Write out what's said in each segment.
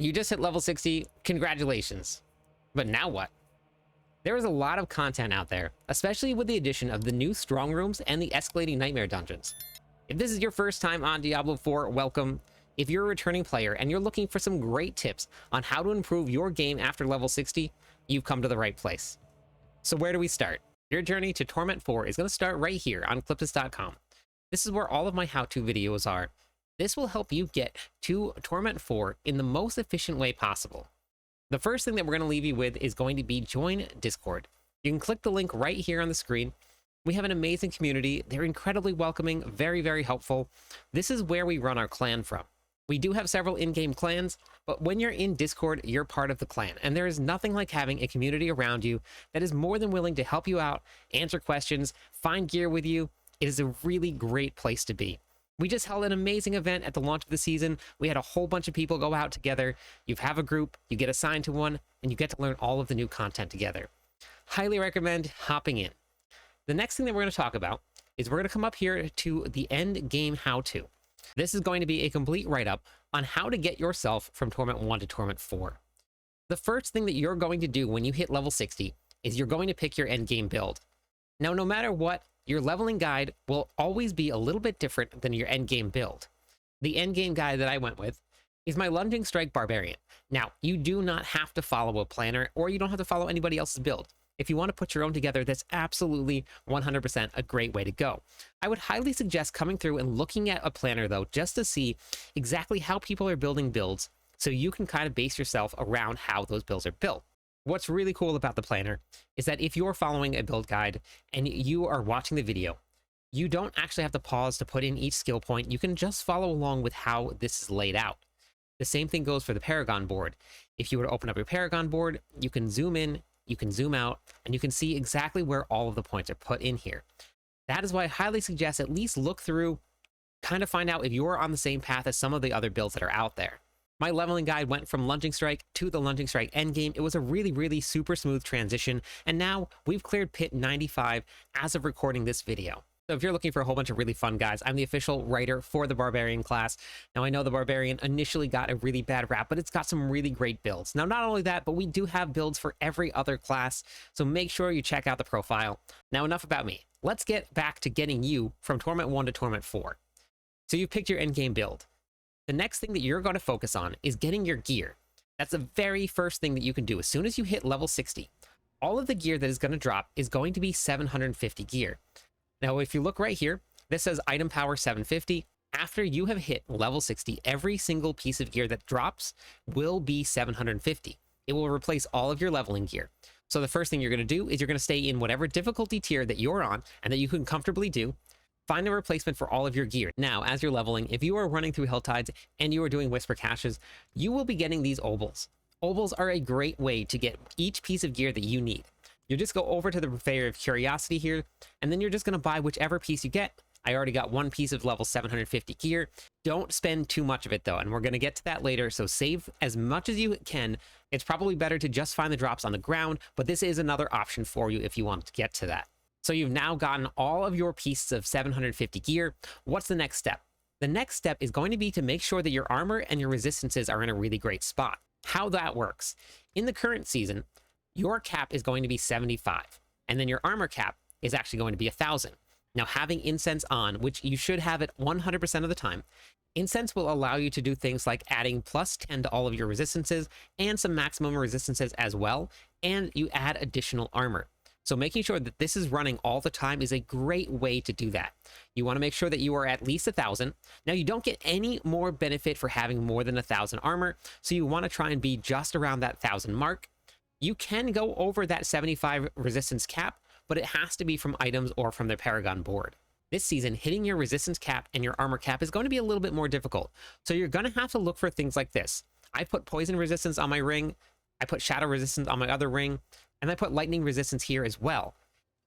You just hit level 60, congratulations. But now what? There is a lot of content out there, especially with the addition of the new strong rooms and the escalating nightmare dungeons. If this is your first time on Diablo 4, welcome. If you're a returning player and you're looking for some great tips on how to improve your game after level 60, you've come to the right place. So where do we start? Your journey to Torment 4 is going to start right here on Cliptis.com. This is where all of my how-to videos are. This will help you get to Torment 4 in the most efficient way possible. The first thing that we're going to leave you with is going to be join Discord. You can click the link right here on the screen. We have an amazing community. They're incredibly welcoming, very, very helpful. This is where we run our clan from. We do have several in-game clans, but when you're in Discord, you're part of the clan, and there is nothing like having a community around you that is more than willing to help you out, answer questions, find gear with you. It is a really great place to be. We just held an amazing event at the launch of the season. We had a whole bunch of people go out together. You have a group, you get assigned to one, and you get to learn all of the new content together. Highly recommend hopping in. The next thing that we're going to talk about is we're going to come up here to the end game how-to. This is going to be a complete write-up on how to get yourself from Torment 1 to Torment 4. The first thing that you're going to do when you hit level 60 is you're going to pick your endgame build. Now, no matter what, your leveling guide will always be a little bit different than your endgame build. The endgame guide that I went with is my Lunging Strike Barbarian. Now, you do not have to follow a planner, or you don't have to follow anybody else's build. If you want to put your own together, that's absolutely 100% a great way to go. I would highly suggest coming through and looking at a planner, though, just to see exactly how people are building builds, so you can kind of base yourself around how those builds are built. What's really cool about the planner is that if you're following a build guide and you are watching the video, you don't actually have to pause to put in each skill point. You can just follow along with how this is laid out. The same thing goes for the Paragon board. If you were to open up your Paragon board, you can zoom in, you can zoom out, and you can see exactly where all of the points are put in here. That is why I highly suggest at least look through, kind of find out if you're on the same path as some of the other builds that are out there. My leveling guide went from Lunging Strike to the Lunging Strike endgame. It was a really, really super smooth transition, and now we've cleared Pit 95 as of recording this video. So if you're looking for a whole bunch of really fun guides, I'm the official writer for the Barbarian class. Now, I know the Barbarian initially got a really bad rap, but it's got some really great builds. Now, not only that, but we do have builds for every other class, so make sure you check out the profile. Now, enough about me. Let's get back to getting you from Torment 1 to Torment 4. So you've picked your endgame build. The next thing that you're going to focus on is getting your gear. That's the very first thing that you can do. As soon as you hit level 60, all of the gear that is going to drop is going to be 750 gear. Now, if you look right here, this says item power 750. After you have hit level 60, every single piece of gear that drops will be 750. It will replace all of your leveling gear. So the first thing you're going to do is you're going to stay in whatever difficulty tier that you're on and that you can comfortably do. Find a replacement for all of your gear. Now, as you're leveling, if you are running through Hilltides and you are doing Whisper Caches, you will be getting these obols. Obols are a great way to get each piece of gear that you need. You just go over to the Purveyor of Curiosity here, and then you're just going to buy whichever piece you get. I already got one piece of level 750 gear. Don't spend too much of it, though, and we're going to get to that later, so save as much as you can. It's probably better to just find the drops on the ground, but this is another option for you if you want to get to that. So you've now gotten all of your pieces of 750 gear. What's the next step? The next step is going to be to make sure that your armor and your resistances are in a really great spot. How that works. In the current season, your cap is going to be 75, and then your armor cap is actually going to be 1,000. Now, having incense on, which you should have it 100% of the time, incense will allow you to do things like adding +10 to all of your resistances and some maximum resistances as well, and you add additional armor. So making sure that this is running all the time is a great way to do that. You want to make sure that you are at least 1,000. Now, you don't get any more benefit for having more than 1,000 armor, so you want to try and be just around that 1,000 mark. You can go over that 75 resistance cap, but it has to be from items or from the Paragon board. This season, hitting your resistance cap and your armor cap is going to be a little bit more difficult, so you're going to have to look for things like this. I put poison resistance on my ring, I put shadow resistance on my other ring, and I put lightning resistance here as well.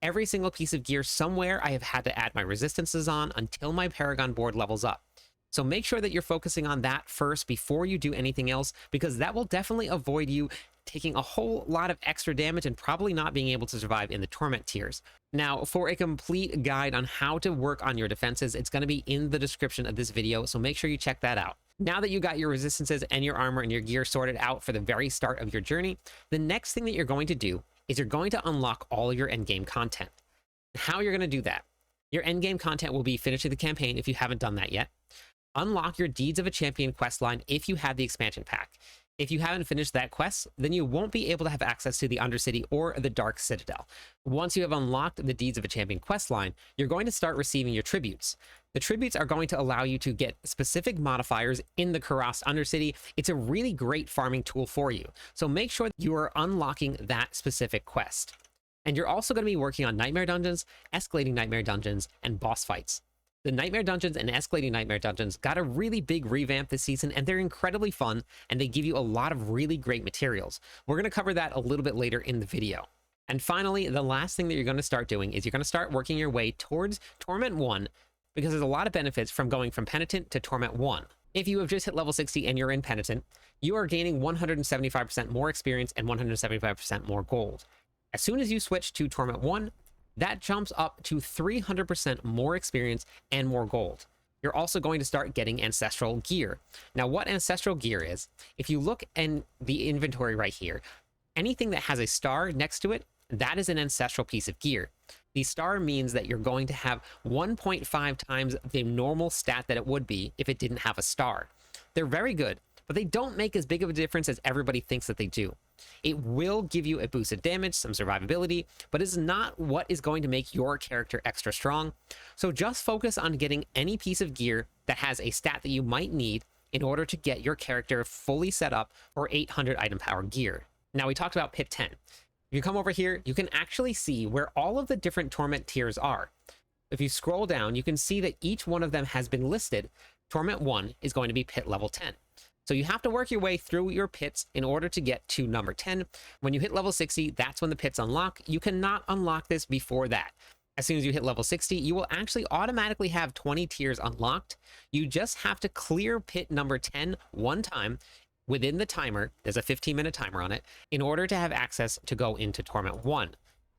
Every single piece of gear somewhere I have had to add my resistances on until my Paragon board levels up. So make sure that you're focusing on that first before you do anything else, because that will definitely avoid you taking a whole lot of extra damage and probably not being able to survive in the Torment tiers. Now, for a complete guide on how to work on your defenses, it's going to be in the description of this video, so make sure you check that out. Now that you got your resistances and your armor and your gear sorted out for the very start of your journey, the next thing that you're going to do is you're going to unlock all of your endgame content. How you're going to do that? Your endgame content will be finishing the campaign if you haven't done that yet. Unlock your Deeds of a Champion quest line if you have the expansion pack. If you haven't finished that quest, then you won't be able to have access to the Undercity or the Dark Citadel. Once you have unlocked the Deeds of a Champion quest line, you're going to start receiving your tributes. The tributes are going to allow you to get specific modifiers in the Kurast Undercity. It's a really great farming tool for you. So make sure that you are unlocking that specific quest. And you're also going to be working on Nightmare Dungeons, Escalating Nightmare Dungeons, and boss fights. The Nightmare Dungeons and Escalating Nightmare Dungeons got a really big revamp this season, and they're incredibly fun, and they give you a lot of really great materials. We're going to cover that a little bit later in the video. And finally, the last thing that you're going to start doing is you're going to start working your way towards Torment 1, because there's a lot of benefits from going from Penitent to Torment 1. If you have just hit level 60 and you're in Penitent, you are gaining 175% more experience and 175% more gold. As soon as you switch to Torment 1, that jumps up to 300% more experience and more gold. You're also going to start getting Ancestral Gear. Now, what Ancestral Gear is, if you look in the inventory right here, anything that has a star next to it, that is an ancestral piece of gear. The star means that you're going to have 1.5 times the normal stat that it would be if it didn't have a star. They're very good, but they don't make as big of a difference as everybody thinks that they do. It will give you a boost of damage, some survivability, but it's not what is going to make your character extra strong. So just focus on getting any piece of gear that has a stat that you might need in order to get your character fully set up for 800 item power gear. Now, we talked about Pit 10. If you come over here, you can actually see where all of the different Torment tiers are. If you scroll down, you can see that each one of them has been listed. Torment 1 is going to be Pit level 10. So you have to work your way through your pits in order to get to number 10. When you hit level 60, that's when the pits unlock. You cannot unlock this before that. As soon as you hit level 60, you will actually automatically have 20 tiers unlocked. You just have to clear pit number 10 one time within the timer. There's a 15-minute timer on it in order to have access to go into Torment 1.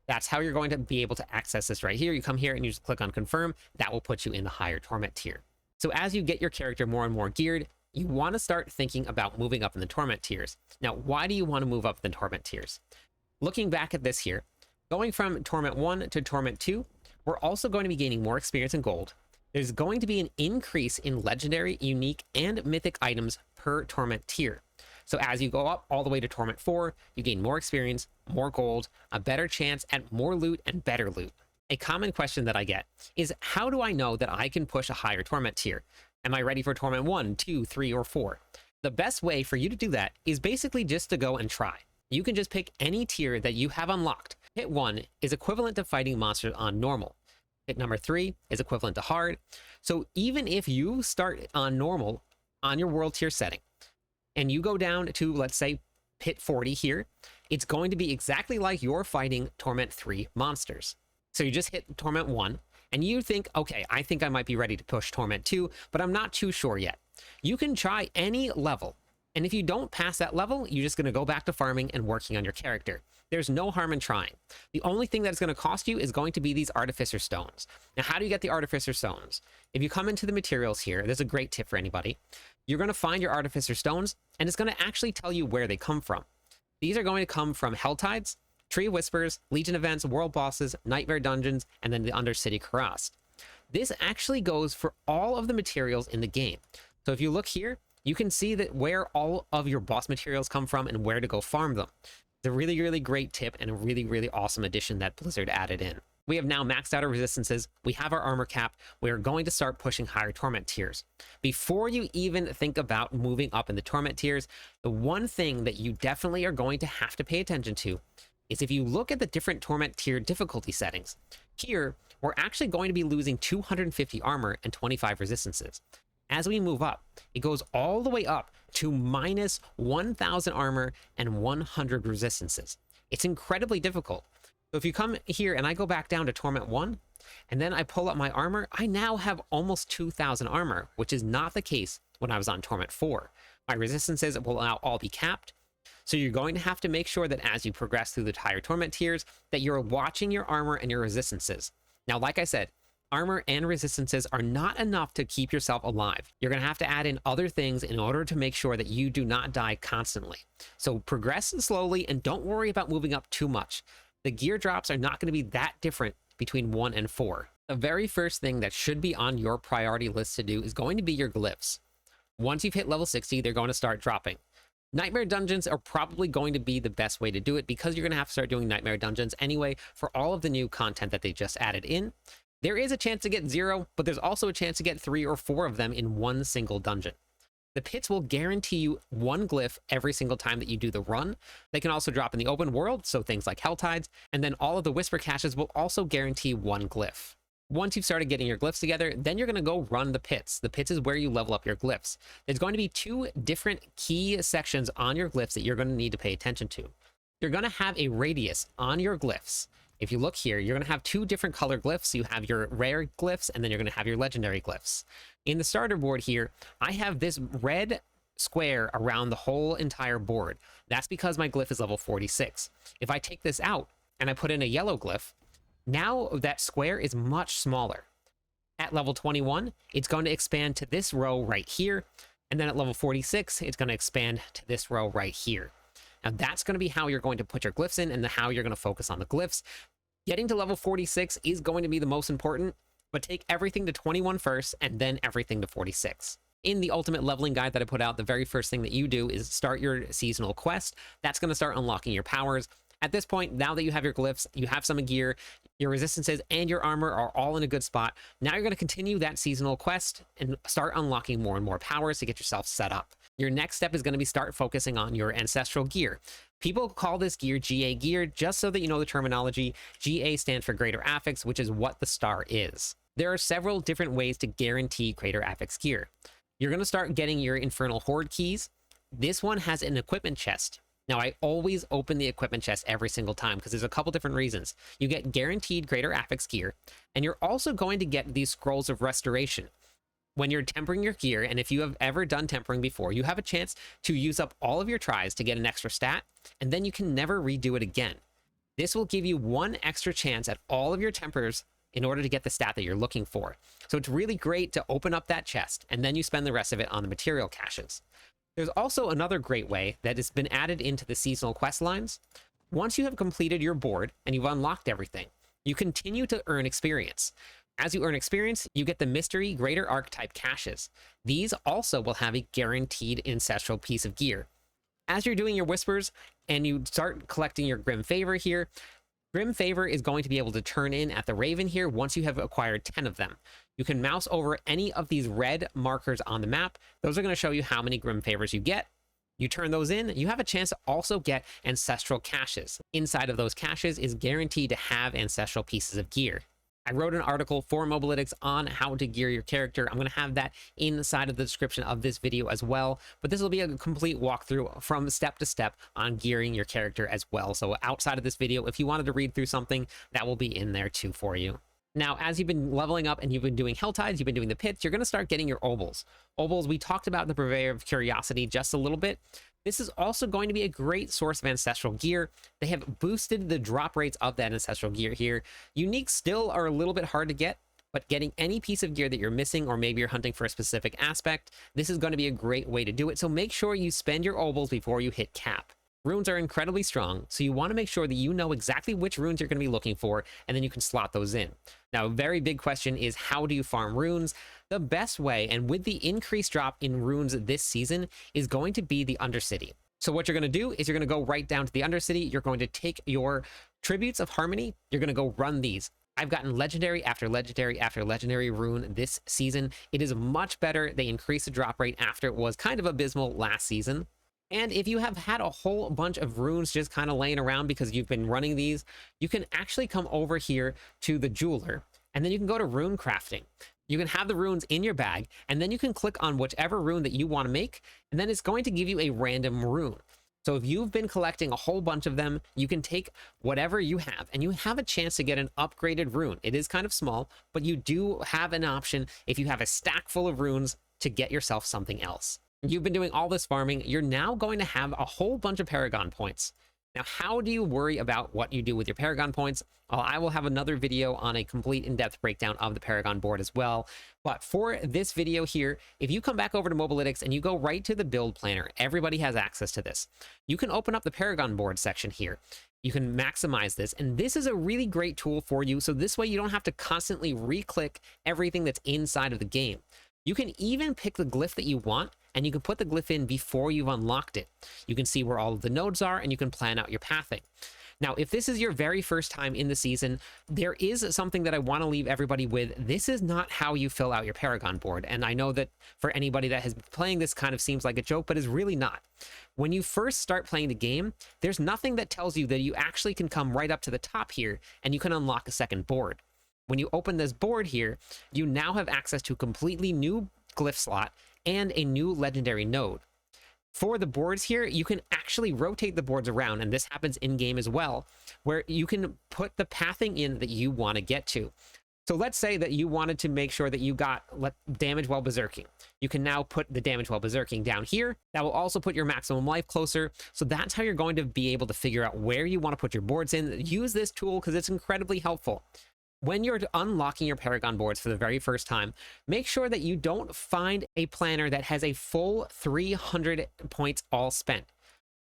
That's how you're going to be able to access this right here. You come here and you just click on confirm. That will put you in the higher Torment tier. So as you get your character more and more geared, you want to start thinking about moving up in the Torment tiers. Now, why do you want to move up in the Torment tiers? Looking back at this here, going from Torment 1 to Torment 2, we're also going to be gaining more experience and gold. There's going to be an increase in legendary, unique, and mythic items per Torment tier. So as you go up all the way to Torment 4, you gain more experience, more gold, a better chance at more loot and better loot. A common question that I get is, how do I know that I can push a higher Torment tier? Am I ready for Torment 1, 2, 3, or 4? The best way for you to do that is basically just to go and try. You can just pick any tier that you have unlocked. Hit 1 is equivalent to fighting monsters on normal. Hit number 3 is equivalent to hard. So even if you start on normal on your world tier setting, and you go down to, let's say, Pit 40 here, it's going to be exactly like you're fighting Torment 3 monsters. So you just hit Torment 1, and you think, okay, I think I might be ready to push Torment 2, but I'm not too sure yet. You can try any level, and if you don't pass that level, you're just going to go back to farming and working on your character. There's no harm in trying. The only thing that's going to cost you is going to be these Artificer Stones. Now, how do you get the Artificer Stones? If you come into the materials here, there's a great tip for anybody. You're going to find your Artificer Stones, and it's going to actually tell you where they come from. These are going to come from Helltides, Tree of Whispers, Legion events, World Bosses, Nightmare Dungeons, and then the Undercity Kurast. This actually goes for all of the materials in the game. So if you look here, you can see that where all of your boss materials come from and where to go farm them. It's a really, really great tip and a really, really awesome addition that Blizzard added in. We have now maxed out our resistances. We have our armor cap. We're going to start pushing higher Torment tiers. Before you even think about moving up in the Torment tiers, the one thing that you definitely are going to have to pay attention to is if you look at the different Torment tier difficulty settings. Here, we're actually going to be losing 250 armor and 25 resistances. As we move up, it goes all the way up to minus 1,000 armor and 100 resistances. It's incredibly difficult. So if you come here and I go back down to Torment 1, and then I pull up my armor, I now have almost 2,000 armor, which is not the case when I was on Torment 4. My resistances will now all be capped. So you're going to have to make sure that as you progress through the higher Torment tiers, that you're watching your armor and your resistances. Now, like I said, armor and resistances are not enough to keep yourself alive. You're going to have to add in other things in order to make sure that you do not die constantly. So progress slowly and don't worry about moving up too much. The gear drops are not going to be that different between 1 and 4. The very first thing that should be on your priority list to do is going to be your glyphs. Once you've hit level 60, they're going to start dropping. Nightmare dungeons are probably going to be the best way to do it because you're going to have to start doing nightmare dungeons anyway for all of the new content that they just added in. There is a chance to get 0, but there's also a chance to get 3 or 4 of them in one single dungeon. The pits will guarantee you 1 glyph every single time that you do the run. They can also drop in the open world, so things like Hell Tides, and then all of the whisper caches will also guarantee 1 glyph. Once you've started getting your glyphs together, then you're going to go run the pits. The pits is where you level up your glyphs. There's going to be 2 different key sections on your glyphs that you're going to need to pay attention to. You're going to have a radius on your glyphs. If you look here, you're going to have 2 different color glyphs. You have your rare glyphs, and then you're going to have your legendary glyphs. In the starter board here, I have this red square around the whole entire board. That's because my glyph is level 46. If I take this out and I put in a yellow glyph, now that square is much smaller. At level 21, it's going to expand to this row right here. And then at level 46, it's going to expand to this row right here. Now that's going to be how you're going to put your glyphs in and how you're going to focus on the glyphs. Getting to level 46 is going to be the most important, but take everything to 21 first and then everything to 46. In the ultimate leveling guide that I put out, the very first thing that you do is start your seasonal quest. That's going to start unlocking your powers. At this point, now that you have your glyphs, you have some gear, your resistances and your armor are all in a good spot. Now you're going to continue that seasonal quest and start unlocking more and more powers to get yourself set up. Your next step is going to be start focusing on your Ancestral Gear. People call this gear GA gear, just so that you know the terminology. GA stands for Greater Affix, which is what the star is. There are several different ways to guarantee Greater Affix gear. You're going to start getting your Infernal Horde keys. This one has an equipment chest. Now, I always open the equipment chest every single time because there's a couple different reasons. You get guaranteed Greater Affix gear, and you're also going to get these Scrolls of Restoration. When you're tempering your gear, and if you have ever done tempering before, you have a chance to use up all of your tries to get an extra stat, and then you can never redo it again. This will give you 1 extra chance at all of your tempers in order to get the stat that you're looking for. So it's really great to open up that chest, and then you spend the rest of it on the material caches. There's also another great way that has been added into the seasonal quest lines. Once you have completed your board and you've unlocked everything, you continue to earn experience. As you earn experience, you get the mystery greater archetype caches. These also will have a guaranteed ancestral piece of gear. As you're doing your whispers and you start collecting your Grim Favor here, Grim Favor is going to be able to turn in at the Raven here once you have acquired 10 of them. You can mouse over any of these red markers on the map. Those are going to show you how many Grim Favors you get. You turn those in, you have a chance to also get ancestral caches. Inside of those caches is guaranteed to have ancestral pieces of gear. I wrote an article for Mobalytics on how to gear your character. I'm going to have that inside of the description of this video as well, but this will be a complete walkthrough from step to step on gearing your character as well. So outside of this video, if you wanted to read through something, that will be in there too for you. Now, as you've been leveling up and you've been doing Hell Tides, you've been doing the pits, you're going to start getting your obols. Obols, we talked about the Purveyor of Curiosity just a little bit. This is also going to be a great source of ancestral gear. They have boosted the drop rates of that ancestral gear here. Uniques still are a little bit hard to get, but getting any piece of gear that you're missing, or maybe you're hunting for a specific aspect, this is going to be a great way to do it. So make sure you spend your obols before you hit cap. Runes are incredibly strong, so you want to make sure that you know exactly which runes you're going to be looking for, and then you can slot those in. Now, a very big question is, how do you farm runes? The best way, and with the increased drop in runes this season, is going to be the Undercity. So what you're going to do is you're going to go right down to the Undercity. You're going to take your Tributes of Harmony. You're going to go run these. I've gotten legendary after legendary after legendary rune this season. It is much better. They increased the drop rate after it was kind of abysmal last season. And if you have had a whole bunch of runes just kind of laying around because you've been running these, you can actually come over here to the jeweler, and then you can go to rune crafting. You can have the runes in your bag, and then you can click on whichever rune that you want to make, and then it's going to give you a random rune. So if you've been collecting a whole bunch of them, you can take whatever you have, and you have a chance to get an upgraded rune. It is kind of small, but you do have an option if you have a stack full of runes to get yourself something else. You've been doing all this farming. You're now going to have a whole bunch of Paragon points. Now, how do you worry about what you do with your Paragon points? Well, I will have another video on a complete in-depth breakdown of the Paragon board as well. But for this video here, if you come back over to Mobalytics and you go right to the build planner, everybody has access to this. You can open up the Paragon board section here. You can maximize this, and this is a really great tool for you. So this way you don't have to constantly re-click everything that's inside of the game. You can even pick the glyph that you want, and you can put the glyph in before you've unlocked it. You can see where all of the nodes are, and you can plan out your pathing. Now, if this is your very first time in the season, there is something that I want to leave everybody with. This is not how you fill out your Paragon board. And I know that for anybody that has been playing, this kind of seems like a joke, but is really not. When you first start playing the game, there's nothing that tells you that you actually can come right up to the top here and you can unlock a second board. When you open this board here, you now have access to a completely new glyph slot and a new legendary node. For the boards here, you can actually rotate the boards around, and this happens in-game as well, where you can put the pathing in that you want to get to. So let's say that you wanted to make sure that you got damage while berserking. You can now put the damage while berserking down here. That will also put your maximum life closer. So that's how you're going to be able to figure out where you want to put your boards in. Use this tool because it's incredibly helpful. When you're unlocking your Paragon boards for the very first time, make sure that you don't find a planner that has a full 300 points all spent.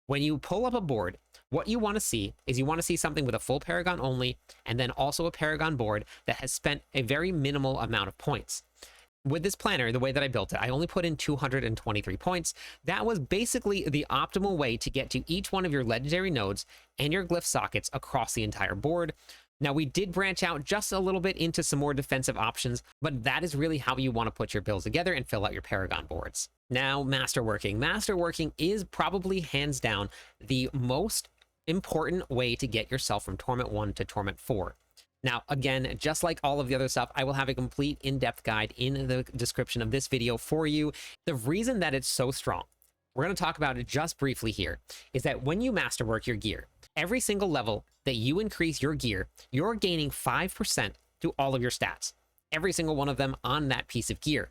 When you pull up a board, what you want to see is you want to see something with a full Paragon only, and then also a Paragon board that has spent a very minimal amount of points. With this planner, the way that I built it, I only put in 223 points. That was basically the optimal way to get to each one of your legendary nodes and your glyph sockets across the entire board. Now, we did branch out just a little bit into some more defensive options, but that is really how you want to put your builds together and fill out your Paragon boards. Now, Masterworking. Masterworking is probably hands down the most important way to get yourself from Torment 1 to Torment 4. Now, again, just like all of the other stuff, I will have a complete in-depth guide in the description of this video for you. The reason that it's so strong, we're going to talk about it just briefly here, is that when you masterwork your gear, every single level that you increase your gear, you're gaining 5% to all of your stats. Every single one of them on that piece of gear.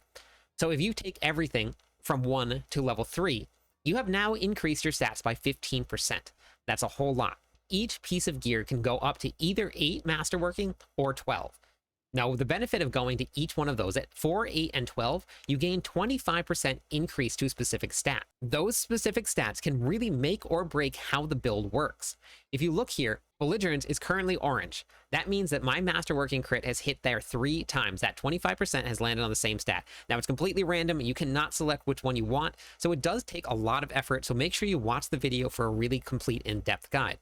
So if you take everything from 1 to level 3, you have now increased your stats by 15%. That's a whole lot. Each piece of gear can go up to either 8 masterworking or 12. Now, the benefit of going to each one of those at 4, 8, and 12, you gain 25% increase to a specific stat. Those specific stats can really make or break how the build works. If you look here, Belligerent is currently orange. That means that my Masterworking crit has hit there 3 times. That 25% has landed on the same stat. Now, it's completely random. You cannot select which one you want, so it does take a lot of effort, so make sure you watch the video for a really complete in-depth guide.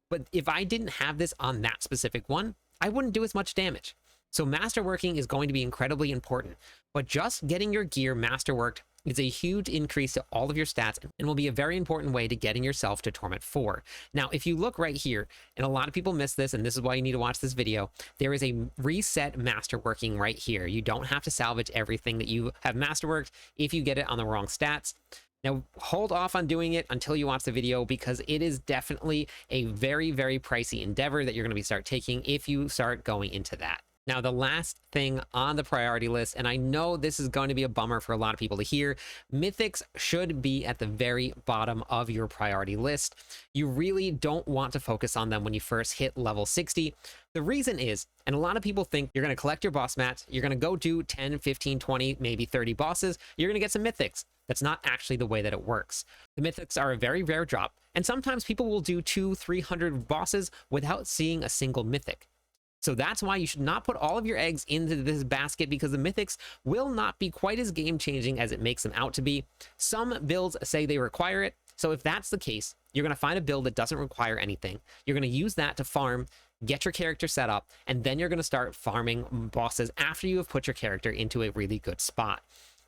But if I didn't have this on that specific one, I wouldn't do as much damage. So masterworking is going to be incredibly important, but just getting your gear masterworked is a huge increase to all of your stats and will be a very important way to getting yourself to Torment 4. Now, if you look right here, and a lot of people miss this, and this is why you need to watch this video, there is a reset masterworking right here. You don't have to salvage everything that you have masterworked if you get it on the wrong stats. Now, hold off on doing it until you watch the video because it is definitely a very, very pricey endeavor that you're going to start taking if you start going into that. Now, the last thing on the priority list, and I know this is going to be a bummer for a lot of people to hear, Mythics should be at the very bottom of your priority list. You really don't want to focus on them when you first hit level 60. The reason is, and a lot of people think you're going to collect your boss mats, you're going to go do 10, 15, 20, maybe 30 bosses, you're going to get some Mythics. That's not actually the way that it works. The Mythics are a very rare drop, and sometimes people will do 200-300 bosses without seeing a single Mythic. So that's why you should not put all of your eggs into this basket because the Mythics will not be quite as game-changing as it makes them out to be. Some builds say they require it. So if that's the case, you're going to find a build that doesn't require anything. You're going to use that to farm, get your character set up, and then you're going to start farming bosses after you have put your character into a really good spot.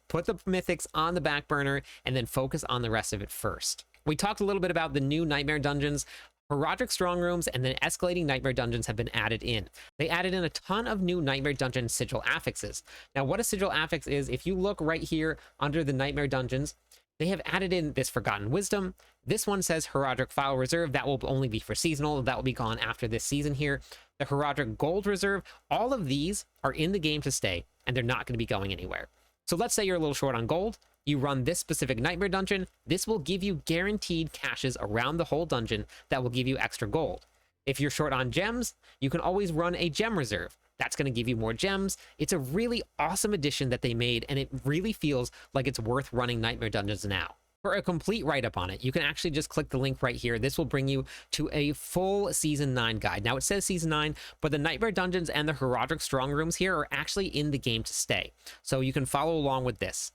Put the Mythics on the back burner and then focus on the rest of it first. We talked a little bit about the new Nightmare Dungeons. Horadrim strong rooms and then escalating nightmare dungeons have been added in. They added in a ton of new nightmare dungeon sigil affixes. Now, what a sigil affix is, if you look right here under the nightmare dungeons, they have added in this Forgotten Wisdom. This one says Horadrim File Reserve. That will only be for seasonal. That will be gone after this season here. The Horadrim Gold Reserve. All of these are in the game to stay, and they're not going to be going anywhere. So let's say you're a little short on gold. you run this specific nightmare dungeon, this will give you guaranteed caches around the whole dungeon that will give you extra gold. If you're short on gems, you can always run a gem reserve. That's going to give you more gems. It's a really awesome addition that they made, and it really feels like it's worth running nightmare dungeons now. For a complete write-up on it, you can actually just click the link right here. This will bring you to a full Season 9 guide. Now, it says Season 9, but the Nightmare Dungeons and the Horadrim Strong Rooms here are actually in the game to stay. So you can follow along with this.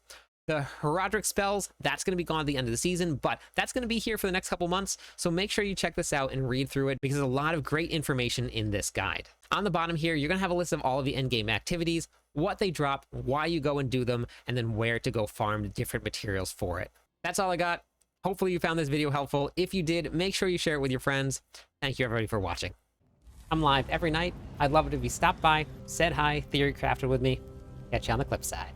The Horadrim spells, that's going to be gone at the end of the season, but that's going to be here for the next couple months. So make sure you check this out and read through it, because there's a lot of great information in this guide. On the bottom here, you're going to have a list of all of the endgame activities, what they drop, why you go and do them, and then where to go farm different materials for it. That's all I got. Hopefully you found this video helpful. If you did, make sure you share it with your friends. Thank you everybody for watching. I'm live every night. I'd love it if you stopped by, said hi, theory crafted with me. Catch you on the clip side.